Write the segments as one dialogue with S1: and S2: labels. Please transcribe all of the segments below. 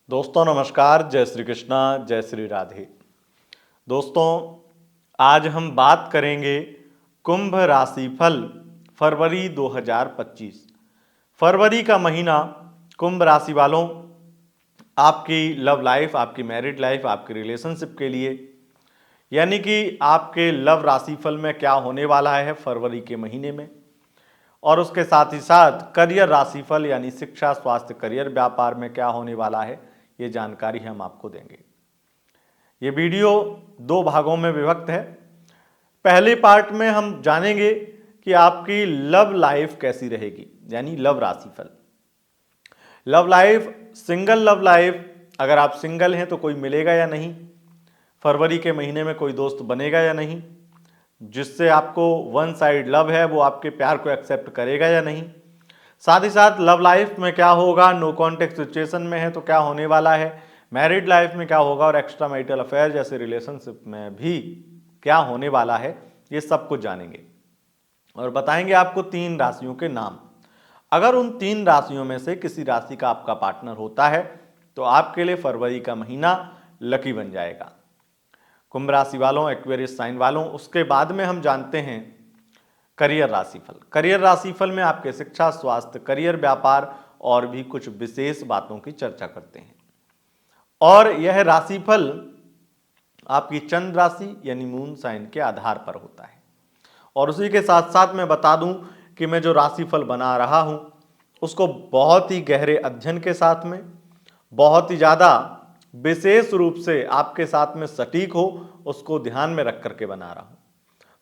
S1: दोस्तों नमस्कार, जय श्री कृष्णा, जय श्री राधे। दोस्तों आज हम बात करेंगे कुंभ राशिफल फरवरी 2025। फरवरी का महीना कुंभ राशि वालों आपकी लव लाइफ, आपकी मैरिड लाइफ, आपके रिलेशनशिप के लिए, यानी कि आपके लव राशिफल में क्या होने वाला है फरवरी के महीने में, और उसके साथ ही साथ करियर राशिफल यानी शिक्षा, स्वास्थ्य, करियर, व्यापार में क्या होने वाला है, ये जानकारी हम आपको देंगे। ये वीडियो दो भागों में विभक्त है। पहले पार्ट में हम जानेंगे कि आपकी लव लाइफ कैसी रहेगी, यानी लव राशिफल। Love life, single love life, अगर आप सिंगल हैं तो कोई मिलेगा या नहीं, फरवरी के महीने में कोई दोस्त बनेगा या नहीं, जिससे आपको वन साइड लव है वो आपके प्यार को एक्सेप्ट करेगा या नहीं, साथ ही साथ लव लाइफ में क्या होगा, नो कॉन्टेक्ट सिचुएशन में है तो क्या होने वाला है, मैरिड लाइफ में क्या होगा, और एक्स्ट्रा मैरिटल अफेयर जैसे रिलेशनशिप में भी क्या होने वाला है, ये सब कुछ जानेंगे। और बताएंगे आपको 3 राशियों के नाम। अगर उन 3 राशियों में से किसी राशि का आपका पार्टनर होता है तो आपके लिए फरवरी का महीना लकी बन जाएगा। कुंभ राशि वालों, एक्वेरियस साइन वालों, उसके बाद में हम जानते हैं करियर राशिफल। करियर राशिफल में आपके शिक्षा, स्वास्थ्य, करियर, व्यापार और भी कुछ विशेष बातों की चर्चा करते हैं। और यह राशिफल आपकी चंद्र राशि यानी मून साइन के आधार पर होता है। और उसी के साथ साथ मैं बता दूं कि मैं जो राशिफल बना रहा हूं उसको बहुत ही गहरे अध्ययन के साथ में, बहुत ही ज़्यादा विशेष रूप से आपके साथ में सटीक हो, उसको ध्यान में रख करके बना रहा हूं।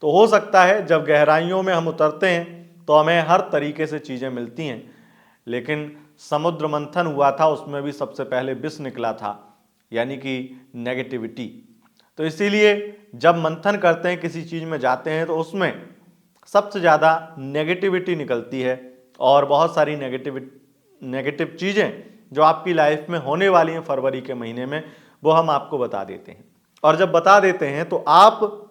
S1: तो हो सकता है जब गहराइयों में हम उतरते हैं तो हमें हर तरीके से चीज़ें मिलती हैं, लेकिन समुद्र मंथन हुआ था, उसमें भी सबसे पहले विष निकला था, यानी कि नेगेटिविटी। तो इसीलिए जब मंथन करते हैं, किसी चीज़ में जाते हैं, तो उसमें सबसे ज़्यादा नेगेटिविटी निकलती है और बहुत सारी नेगेटिव चीज़ें जो आपकी लाइफ में होने वाली हैं फरवरी के महीने में, वो हम आपको बता देते हैं। और जब बता देते हैं तो आप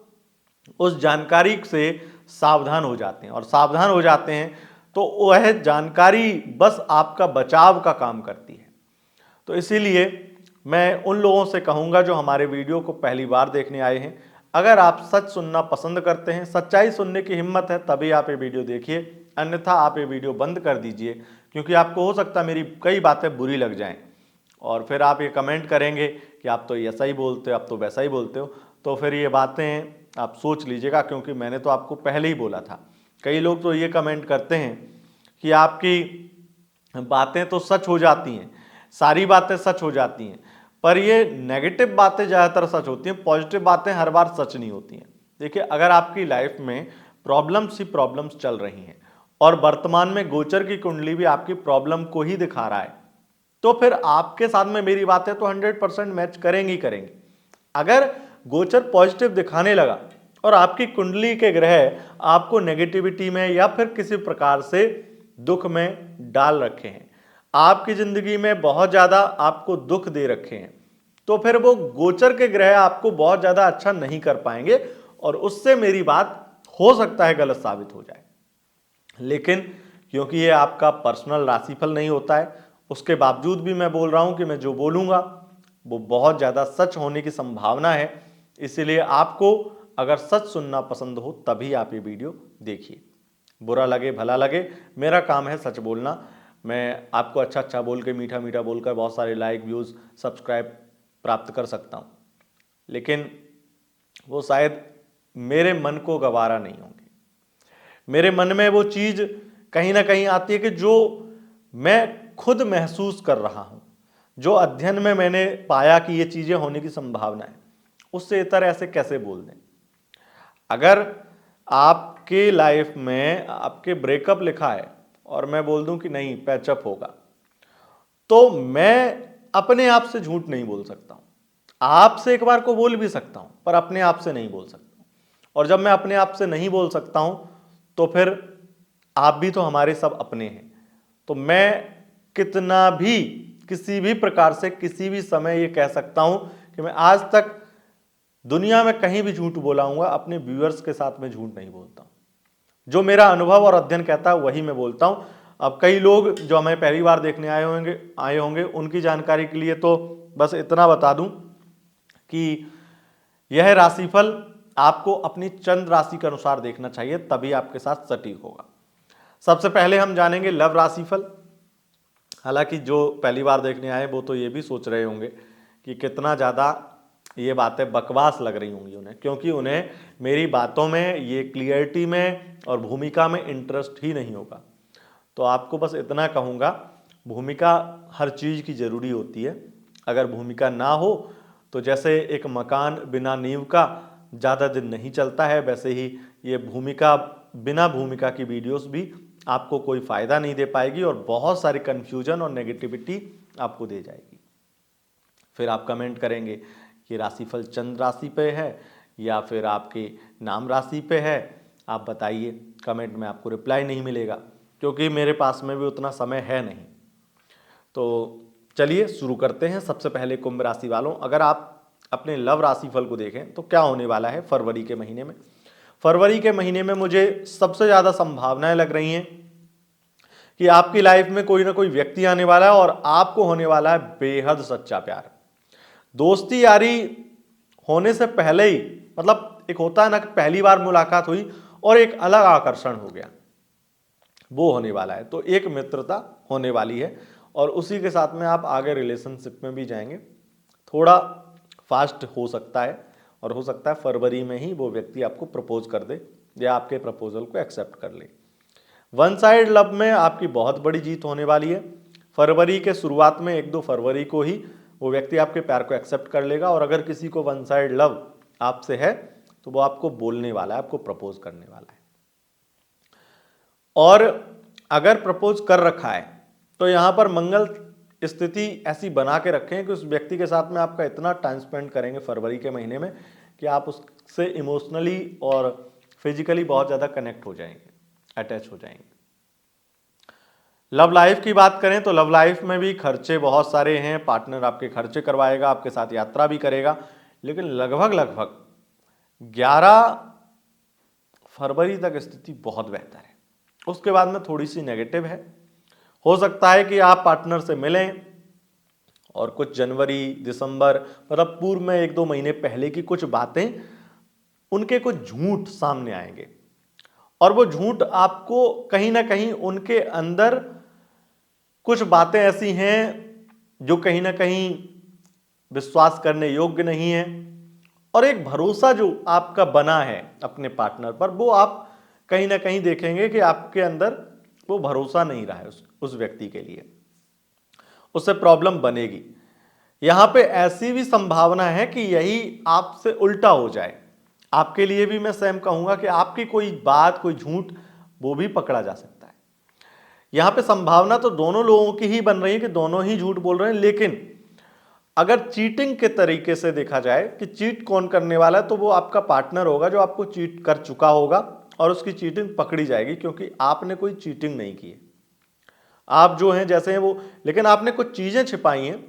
S1: उस जानकारी से सावधान हो जाते हैं, और सावधान हो जाते हैं तो वह जानकारी बस आपका बचाव का काम करती है। तो इसीलिए मैं उन लोगों से कहूँगा जो हमारे वीडियो को पहली बार देखने आए हैं, अगर आप सच सुनना पसंद करते हैं, सच्चाई सुनने की हिम्मत है, तभी आप ये वीडियो देखिए, अन्यथा आप ये वीडियो बंद कर दीजिए, क्योंकि आपको हो सकता है मेरी कई बातें बुरी लग जाएं और फिर आप ये कमेंट करेंगे कि आप तो ऐसा ही बोलते हो, आप तो वैसा ही बोलते हो। तो फिर ये बातें आप सोच लीजिएगा, क्योंकि मैंने तो आपको पहले ही बोला था। कई लोग तो ये कमेंट करते हैं कि आपकी बातें तो सच हो जाती हैं, सारी बातें सच हो जाती हैं, पर ये नेगेटिव बातें ज़्यादातर सच होती हैं, पॉजिटिव बातें हर बार सच नहीं होती हैं। देखिए, अगर आपकी लाइफ में प्रॉब्लम्स ही प्रॉब्लम्स चल रही हैं और वर्तमान में गोचर की कुंडली भी आपकी प्रॉब्लम को ही दिखा रहा है, तो फिर आपके साथ में मेरी बातें तो 100% मैच करेंगी करेंगी। अगर गोचर पॉजिटिव दिखाने लगा और आपकी कुंडली के ग्रह आपको नेगेटिविटी में या फिर किसी प्रकार से दुख में डाल रखे हैं, आपकी जिंदगी में बहुत ज़्यादा आपको दुख दे रखे हैं, तो फिर वो गोचर के ग्रह आपको बहुत ज़्यादा अच्छा नहीं कर पाएंगे और उससे मेरी बात हो सकता है गलत साबित हो जाए। लेकिन क्योंकि ये आपका पर्सनल राशिफल नहीं होता है, उसके बावजूद भी मैं बोल रहा हूं कि मैं जो बोलूंगा वो बहुत ज़्यादा सच होने की संभावना है। इसीलिए आपको अगर सच सुनना पसंद हो तभी आप ये वीडियो देखिए। बुरा लगे भला लगे, मेरा काम है सच बोलना। मैं आपको अच्छा अच्छा बोल के, मीठा मीठा बोलकर बहुत सारे लाइक, व्यूज़, सब्सक्राइब प्राप्त कर सकता हूँ, लेकिन वो शायद मेरे मन को गवारा नहीं होंगे। मेरे मन में वो चीज़ कहीं ना कहीं आती है कि जो मैं खुद महसूस कर रहा हूँ, जो अध्ययन में मैंने पाया कि ये चीज़ें होने की संभावना है, उससे इतर ऐसे कैसे बोल दें। अगर आपके लाइफ में आपके ब्रेकअप लिखा है और मैं बोल दूं कि नहीं पैचअप होगा, तो मैं अपने आप से झूठ नहीं बोल सकता हूं। आपसे एक बार को बोल भी सकता हूं, पर अपने आप से नहीं बोल सकता। और जब मैं अपने आप से नहीं बोल सकता हूं तो फिर आप भी तो हमारे सब अपने हैं। तो मैं कितना भी, किसी भी प्रकार से, किसी भी समय ये कह सकता हूं कि मैं आज तक दुनिया में कहीं भी झूठ बोला हूँगा, अपने व्यूअर्स के साथ में झूठ नहीं बोलता हूँ। जो मेरा अनुभव और अध्ययन कहता है वही मैं बोलता हूँ। अब कई लोग जो हमें पहली बार देखने आए होंगे उनकी जानकारी के लिए तो बस इतना बता दूं कि यह राशिफल आपको अपनी चंद्र राशि के अनुसार देखना चाहिए, तभी आपके साथ सटीक होगा। सबसे पहले हम जानेंगे लव राशिफल। हालांकि जो पहली बार देखने आए वो तो ये भी सोच रहे होंगे कि कितना ज़्यादा ये बातें बकवास लग रही होंगी उन्हें, क्योंकि उन्हें मेरी बातों में, ये क्लियरिटी में और भूमिका में इंटरेस्ट ही नहीं होगा। तो आपको बस इतना कहूँगा, भूमिका हर चीज़ की ज़रूरी होती है। अगर भूमिका ना हो तो जैसे एक मकान बिना नींव का ज़्यादा दिन नहीं चलता है, वैसे ही ये भूमिका, बिना भूमिका की वीडियोस भी आपको कोई फ़ायदा नहीं दे पाएगी और बहुत सारी कन्फ्यूजन और नेगेटिविटी आपको दे जाएगी। फिर आप कमेंट करेंगे कि राशिफल चंद्र राशि पे है या फिर आपके नाम राशि पे है, आप बताइए। कमेंट में आपको रिप्लाई नहीं मिलेगा क्योंकि मेरे पास में भी उतना समय है नहीं। तो चलिए शुरू करते हैं। सबसे पहले कुंभ राशि वालों, अगर आप अपने लव राशिफल को देखें तो क्या होने वाला है फरवरी के महीने में। फरवरी के महीने में मुझे सबसे ज़्यादा संभावनाएं लग रही हैं कि आपकी लाइफ में कोई ना कोई व्यक्ति आने वाला है और आपको होने वाला है बेहद सच्चा प्यार। दोस्ती यारी होने से पहले ही, मतलब एक होता है ना कि पहली बार मुलाकात हुई और एक अलग आकर्षण हो गया, वो होने वाला है। तो एक मित्रता होने वाली है और उसी के साथ में आप आगे रिलेशनशिप में भी जाएंगे। थोड़ा फास्ट हो सकता है और हो सकता है फरवरी में ही वो व्यक्ति आपको प्रपोज कर दे या आपके प्रपोजल को एक्सेप्ट कर ले। वन साइड लव में आपकी बहुत बड़ी जीत होने वाली है। फरवरी के शुरुआत में 1-2 फरवरी को ही वो व्यक्ति आपके प्यार को एक्सेप्ट कर लेगा और अगर किसी को वन साइड लव आपसे है तो वो आपको बोलने वाला है, आपको प्रपोज करने वाला है। और अगर प्रपोज कर रखा है तो यहाँ पर मंगल स्थिति ऐसी बना के रखें कि उस व्यक्ति के साथ में आपका इतना टाइम स्पेंड करेंगे फरवरी के महीने में कि आप उससे इमोशनली और फिजिकली बहुत ज़्यादा कनेक्ट हो जाएंगे, अटैच हो जाएंगे। लव लाइफ की बात करें तो लव लाइफ में भी खर्चे बहुत सारे हैं। पार्टनर आपके खर्चे करवाएगा, आपके साथ यात्रा भी करेगा, लेकिन लगभग 11 फरवरी तक स्थिति बहुत बेहतर है। उसके बाद में थोड़ी सी नेगेटिव है। हो सकता है कि आप पार्टनर से मिलें और कुछ जनवरी, दिसंबर, मतलब पूर्व में 1-2 महीने पहले की कुछ बातें, उनके कुछ झूठ सामने आएंगे और वो झूठ आपको कहीं ना कहीं, उनके अंदर कुछ बातें ऐसी हैं जो कहीं ना कहीं विश्वास करने योग्य नहीं है और एक भरोसा जो आपका बना है अपने पार्टनर पर, वो आप कहीं ना कहीं देखेंगे कि आपके अंदर वो भरोसा नहीं रहा है उस व्यक्ति के लिए, उससे प्रॉब्लम बनेगी। यहां पे ऐसी भी संभावना है कि यही आपसे उल्टा हो जाए। आपके लिए भी मैं सेम कहूंगा कि आपकी कोई बात, कोई झूठ, वो भी पकड़ा जा सकता है। यहां पे संभावना तो दोनों लोगों की ही बन रही है कि दोनों ही झूठ बोल रहे हैं, लेकिन अगर चीटिंग के तरीके से देखा जाए कि चीट कौन करने वाला है, तो वो आपका पार्टनर होगा जो आपको चीट कर चुका होगा और उसकी चीटिंग पकड़ी जाएगी क्योंकि आपने कोई चीटिंग नहीं की है। आप जो हैं जैसे हैं वो, लेकिन आपने कुछ चीजें छिपाई हैं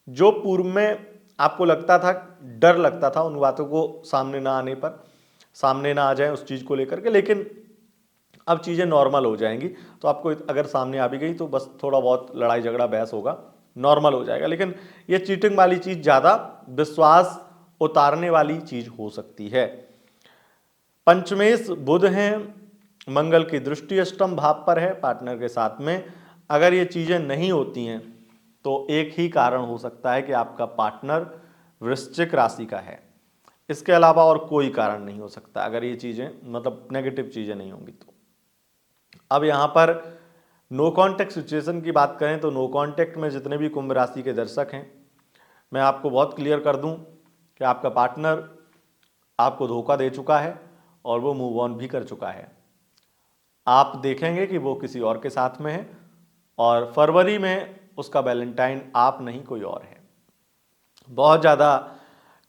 S1: जो पूर्व में आपको लगता था, डर लगता था उन बातों को सामने ना आने पर, सामने ना आ जाए उस चीज को लेकर के, लेकिन अब चीजें नॉर्मल हो जाएंगी। तो आपको अगर सामने आ भी गई तो बस थोड़ा बहुत लड़ाई झगड़ा बहस होगा, नॉर्मल हो जाएगा। लेकिन ये चीटिंग वाली चीज ज्यादा विश्वास उतारने वाली चीज हो सकती है। पंचमेश बुध हैं, मंगल की दृष्टि अष्टम भाव पर है पार्टनर के साथ में। अगर ये चीजें नहीं होती हैं तो एक ही कारण हो सकता है कि आपका पार्टनर वृश्चिक राशि का है। इसके अलावा और कोई कारण नहीं हो सकता अगर ये चीजें, मतलब नेगेटिव चीजें नहीं होंगी तो। अब यहाँ पर नो कॉन्टेक्ट सिचुएशन की बात करें तो नो कॉन्टेक्ट में जितने भी कुंभ राशि के दर्शक हैं, मैं आपको बहुत क्लियर कर दूं कि आपका पार्टनर आपको धोखा दे चुका है और वो मूव ऑन भी कर चुका है। आप देखेंगे कि वो किसी और के साथ में है और फरवरी में उसका वैलेंटाइन आप नहीं कोई और है। बहुत ज़्यादा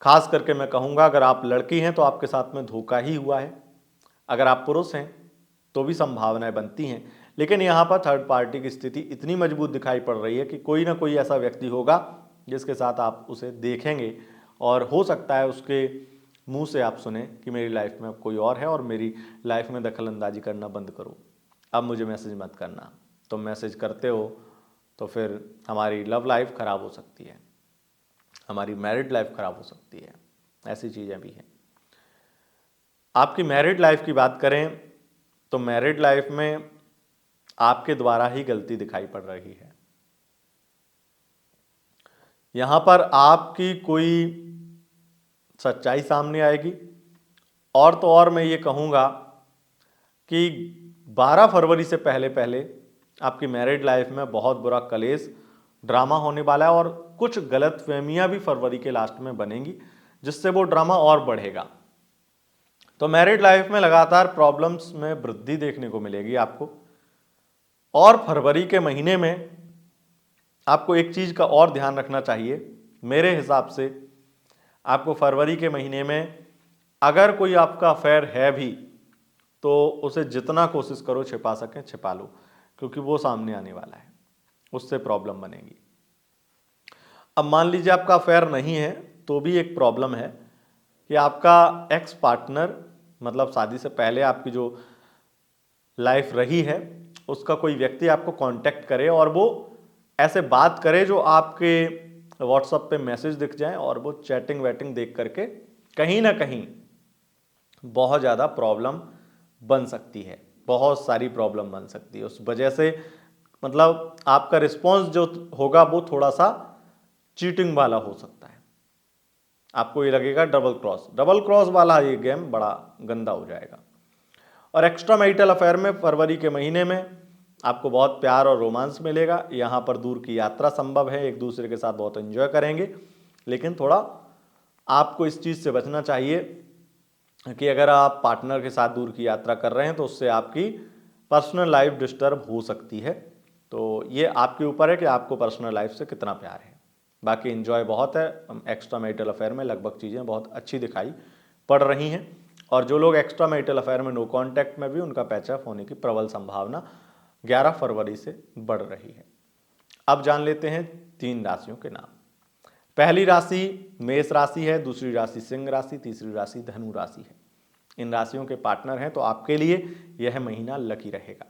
S1: खास करके मैं कहूँगा, अगर आप लड़की हैं तो आपके साथ में धोखा ही हुआ है, अगर आप पुरुष हैं तो भी संभावनाएं बनती हैं। लेकिन यहाँ पर थर्ड पार्टी की स्थिति इतनी मजबूत दिखाई पड़ रही है कि कोई ना कोई ऐसा व्यक्ति होगा जिसके साथ आप उसे देखेंगे और हो सकता है उसके मुंह से आप सुने कि मेरी लाइफ में अब कोई और है और मेरी लाइफ में दखल अंदाजी करना बंद करो, अब मुझे मैसेज मत करना। तुम मैसेज करते हो तो फिर हमारी लव लाइफ ख़राब हो सकती है, हमारी मैरिड लाइफ ख़राब हो सकती है, ऐसी चीज़ें भी हैं। आपकी मैरिड लाइफ की बात करें तो मैरिड लाइफ में आपके द्वारा ही गलती दिखाई पड़ रही है। यहाँ पर आपकी कोई सच्चाई सामने आएगी, और तो और मैं ये कहूँगा कि 12 फरवरी से पहले पहले आपकी मैरिड लाइफ में बहुत बुरा कलेश ड्रामा होने वाला है, और कुछ गलतफहमियां भी फरवरी के लास्ट में बनेंगी, जिससे वो ड्रामा और बढ़ेगा। तो मैरिड लाइफ में लगातार प्रॉब्लम्स में वृद्धि देखने को मिलेगी आपको। और फरवरी के महीने में आपको एक चीज़ का और ध्यान रखना चाहिए। मेरे हिसाब से आपको फरवरी के महीने में अगर कोई आपका अफेयर है भी तो उसे जितना कोशिश करो छिपा सकें छिपा लो, क्योंकि वो सामने आने वाला है, उससे प्रॉब्लम बनेगी। अब मान लीजिए आपका अफेयर नहीं है तो भी एक प्रॉब्लम है कि आपका एक्स पार्टनर, मतलब शादी से पहले आपकी जो लाइफ रही है, उसका कोई व्यक्ति आपको कांटेक्ट करे और वो ऐसे बात करे जो आपके व्हाट्सएप पे मैसेज दिख जाए, और वो चैटिंग वैटिंग देख करके कहीं ना कहीं बहुत ज़्यादा प्रॉब्लम बन सकती है, बहुत सारी प्रॉब्लम बन सकती है। उस वजह से मतलब आपका रिस्पॉन्स जो होगा वो थोड़ा सा चीटिंग वाला हो सकता है। आपको ये लगेगा डबल क्रॉस वाला ये गेम बड़ा गंदा हो जाएगा। और एक्स्ट्रा मैरिटल अफेयर में फरवरी के महीने में आपको बहुत प्यार और रोमांस मिलेगा। यहाँ पर दूर की यात्रा संभव है, एक दूसरे के साथ बहुत एंजॉय करेंगे, लेकिन थोड़ा आपको इस चीज़ से बचना चाहिए कि अगर आप पार्टनर के साथ दूर की यात्रा कर रहे हैं तो उससे आपकी पर्सनल लाइफ डिस्टर्ब हो सकती है। तो ये आपके ऊपर है कि आपको पर्सनल लाइफ से कितना प्यार है। बाकी एंजॉय बहुत है। एक्स्ट्रा मैरिटल अफेयर में लगभग चीज़ें बहुत अच्छी दिखाई पड़ रही हैं, और जो लोग एक्स्ट्रा मैरिटल अफेयर में नो कॉन्टैक्ट में भी, उनका पैचअप होने की प्रबल संभावना 11 फरवरी से बढ़ रही है। अब जान लेते हैं 3 राशियों के नाम। पहली राशि मेष राशि है, दूसरी राशि सिंह राशि, तीसरी राशि धनु राशि है। इन राशियों के पार्टनर हैं तो आपके लिए यह महीना लकी रहेगा।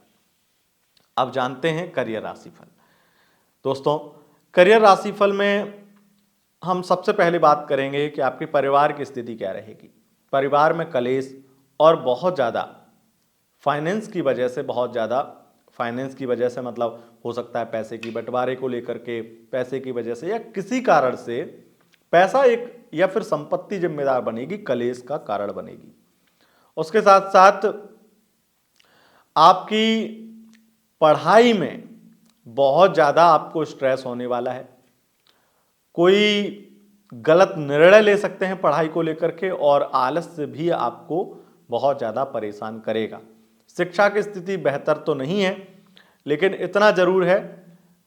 S1: अब जानते हैं करियर राशिफल। दोस्तों, करियर राशिफल में हम सबसे पहले बात करेंगे कि आपके परिवार की स्थिति क्या रहेगी। परिवार में कलेश और बहुत ज़्यादा फाइनेंस की वजह से मतलब हो सकता है पैसे की बंटवारे को लेकर के, पैसे की वजह से या किसी कारण से पैसा एक या फिर संपत्ति जिम्मेदार बनेगी, कलेश का कारण बनेगी। उसके साथ साथ आपकी पढ़ाई में बहुत ज़्यादा आपको स्ट्रेस होने वाला है। कोई गलत निर्णय ले सकते हैं पढ़ाई को लेकर के, और आलस्य भी आपको बहुत ज़्यादा परेशान करेगा। शिक्षा की स्थिति बेहतर तो नहीं है, लेकिन इतना जरूर है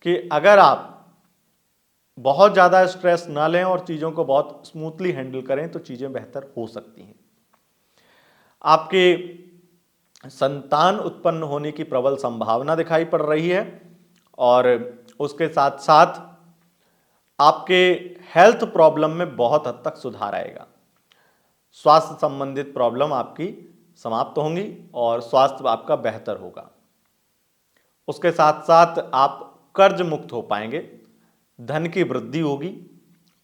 S1: कि अगर आप बहुत ज़्यादा स्ट्रेस ना लें और चीज़ों को बहुत स्मूथली हैंडल करें तो चीज़ें बेहतर हो सकती हैं। आपके संतान उत्पन्न होने की प्रबल संभावना दिखाई पड़ रही है, और उसके साथ साथ आपके हेल्थ प्रॉब्लम में बहुत हद तक सुधार आएगा। स्वास्थ्य संबंधित प्रॉब्लम आपकी समाप्त होंगी और स्वास्थ्य आपका बेहतर होगा। उसके साथ साथ आप कर्ज मुक्त हो पाएंगे, धन की वृद्धि होगी,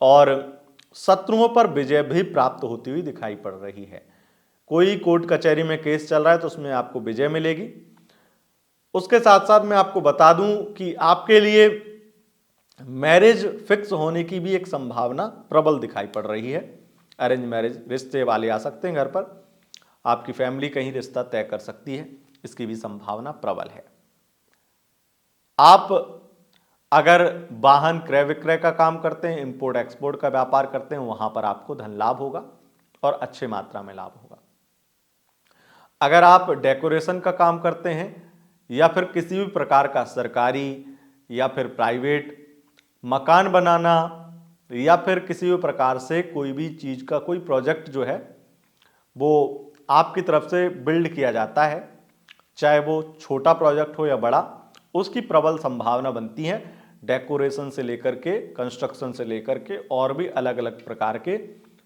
S1: और शत्रुओं पर विजय भी प्राप्त होती हुई दिखाई पड़ रही है। कोई कोर्ट कचहरी में केस चल रहा है तो उसमें आपको विजय मिलेगी। उसके साथ साथ मैं आपको बता दूं कि आपके लिए मैरिज फिक्स होने की भी एक संभावना प्रबल दिखाई पड़ रही है। अरेंज मैरिज, रिश्ते वाले आ सकते हैं घर पर, आपकी फैमिली कहीं रिश्ता तय कर सकती है, इसकी भी संभावना प्रबल है। आप अगर वाहन क्रय विक्रय का काम करते हैं, इंपोर्ट एक्सपोर्ट का व्यापार करते हैं, वहां पर आपको धन लाभ होगा और अच्छे मात्रा में लाभ होगा। अगर आप डेकोरेशन का काम करते हैं या फिर किसी भी प्रकार का सरकारी या फिर प्राइवेट मकान बनाना या फिर किसी भी प्रकार से कोई भी चीज़ का कोई प्रोजेक्ट जो है वो आपकी तरफ से बिल्ड किया जाता है, चाहे वो छोटा प्रोजेक्ट हो या बड़ा, उसकी प्रबल संभावना बनती है। डेकोरेशन से लेकर के, कंस्ट्रक्शन से लेकर के और भी अलग अलग प्रकार के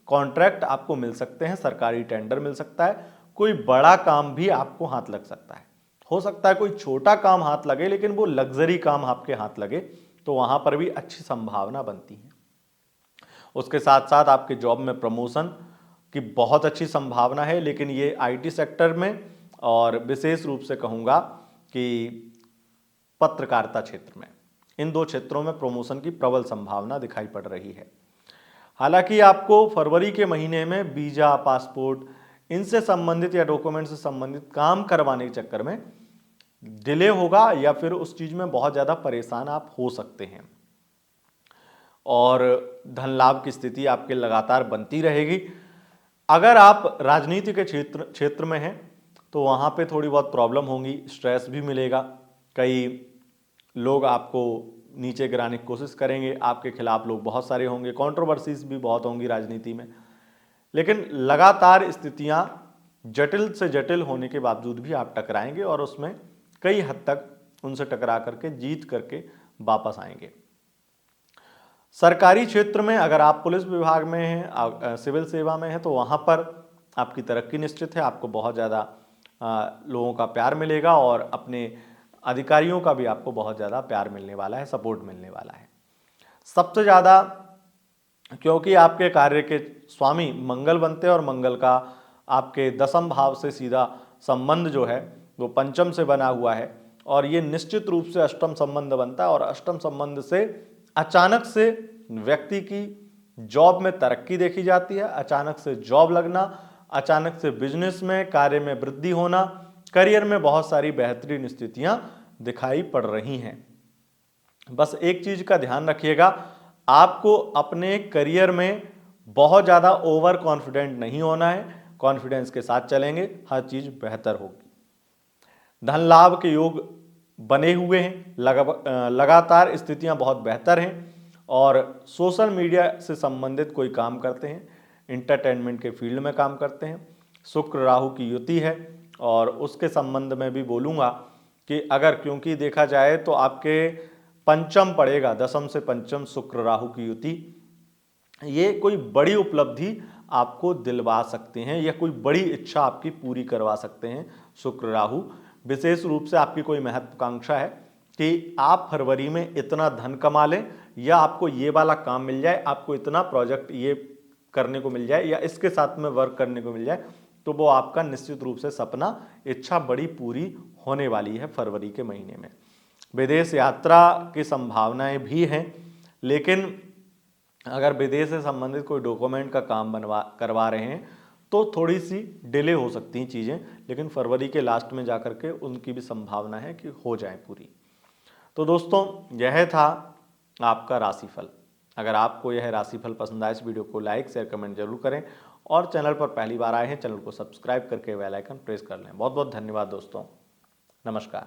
S1: कॉन्ट्रैक्ट आपको मिल सकते हैं, सरकारी टेंडर मिल सकता है, कोई बड़ा काम भी आपको हाथ लग सकता है। हो सकता है कोई छोटा काम हाथ लगे लेकिन वो लग्जरी काम आपके हाथ लगे, तो वहां पर भी अच्छी संभावना बनती है। उसके साथ साथ आपके जॉब में प्रमोशन की बहुत अच्छी संभावना है, लेकिन ये आईटी सेक्टर में और विशेष रूप से कहूँगा कि पत्रकारिता क्षेत्र में, इन दो क्षेत्रों में प्रमोशन की प्रबल संभावना दिखाई पड़ रही है। हालांकि आपको फरवरी के महीने में वीजा, पासपोर्ट इनसे संबंधित या डॉक्यूमेंट से संबंधित काम करवाने के चक्कर में डिले होगा या फिर उस चीज में बहुत ज्यादा परेशान आप हो सकते हैं, और धन लाभ की स्थिति आपके लगातार बनती रहेगी। अगर आप राजनीति के क्षेत्र में हैं तो वहाँ पे थोड़ी बहुत प्रॉब्लम होंगी, स्ट्रेस भी मिलेगा, कई लोग आपको नीचे गिराने की कोशिश करेंगे, आपके खिलाफ लोग बहुत सारे होंगे, कंट्रोवर्सीज भी बहुत होंगी राजनीति में। लेकिन लगातार स्थितियाँ जटिल से जटिल होने के बावजूद भी आप टकराएंगे और उसमें कई हद तक उनसे टकरा करके जीत करके वापस आएंगे। सरकारी क्षेत्र में अगर आप पुलिस विभाग में हैं, सिविल सेवा में हैं, तो वहाँ पर आपकी तरक्की निश्चित है, आपको बहुत ज़्यादा लोगों का प्यार मिलेगा और अपने अधिकारियों का भी आपको बहुत ज़्यादा प्यार मिलने वाला है, सपोर्ट मिलने वाला है। सबसे ज़्यादा क्योंकि आपके कार्य के स्वामी मंगल बनते हैं और मंगल का आपके दसम भाव से सीधा संबंध जो है वो पंचम से बना हुआ है, और ये निश्चित रूप से अष्टम संबंध बनता है, और अष्टम संबंध से अचानक से व्यक्ति की जॉब में तरक्की देखी जाती है, अचानक से जॉब लगना, अचानक से बिजनेस में कार्य में वृद्धि होना, करियर में बहुत सारी बेहतरीन स्थितियां दिखाई पड़ रही हैं। बस एक चीज का ध्यान रखिएगा, आपको अपने करियर में बहुत ज़्यादा ओवर कॉन्फिडेंट नहीं होना है, कॉन्फिडेंस के साथ चलेंगे, हर चीज़ बेहतर होगी। धन लाभ के योग बने हुए हैं, लगातार स्थितियां बहुत बेहतर हैं, और सोशल मीडिया से संबंधित कोई काम करते हैं, इंटरटेनमेंट के फील्ड में काम करते हैं, शुक्र राहु की युति है, और उसके संबंध में भी बोलूँगा कि अगर क्योंकि देखा जाए तो आपके पंचम पड़ेगा, दसम से पंचम शुक्र राहु की युति, ये कोई बड़ी उपलब्धि आपको दिलवा सकते हैं या कोई बड़ी इच्छा आपकी पूरी करवा सकते हैं शुक्र राहु। विशेष रूप से आपकी कोई महत्वाकांक्षा है कि आप फरवरी में इतना धन कमा लें, या आपको ये वाला काम मिल जाए, आपको इतना प्रोजेक्ट ये करने को मिल जाए, या इसके साथ में वर्क करने को मिल जाए, तो वो आपका निश्चित रूप से सपना, इच्छा बड़ी पूरी होने वाली है फरवरी के महीने में। विदेश यात्रा की संभावनाएं भी हैं, लेकिन अगर विदेश से संबंधित कोई डॉक्यूमेंट का काम करवा रहे हैं तो थोड़ी सी डिले हो सकती हैं चीज़ें, लेकिन फरवरी के लास्ट में जाकर के उनकी भी संभावना है कि हो जाए पूरी। तो दोस्तों, यह था आपका राशिफल। अगर आपको यह राशिफल पसंद आए, इस वीडियो को लाइक, शेयर, कमेंट जरूर करें, और चैनल पर पहली बार आए हैं, चैनल को सब्सक्राइब करके बेल आइकन प्रेस कर लें। बहुत बहुत धन्यवाद दोस्तों, नमस्कार।